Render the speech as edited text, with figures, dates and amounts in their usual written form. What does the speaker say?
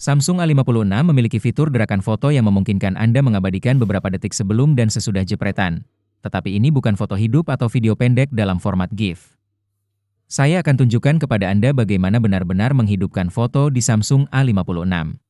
Samsung A56 memiliki fitur gerakan foto yang memungkinkan Anda mengabadikan beberapa detik sebelum dan sesudah jepretan. Tetapi ini bukan foto hidup atau video pendek dalam format GIF. Saya akan tunjukkan kepada Anda bagaimana benar-benar menghidupkan foto di Samsung A56.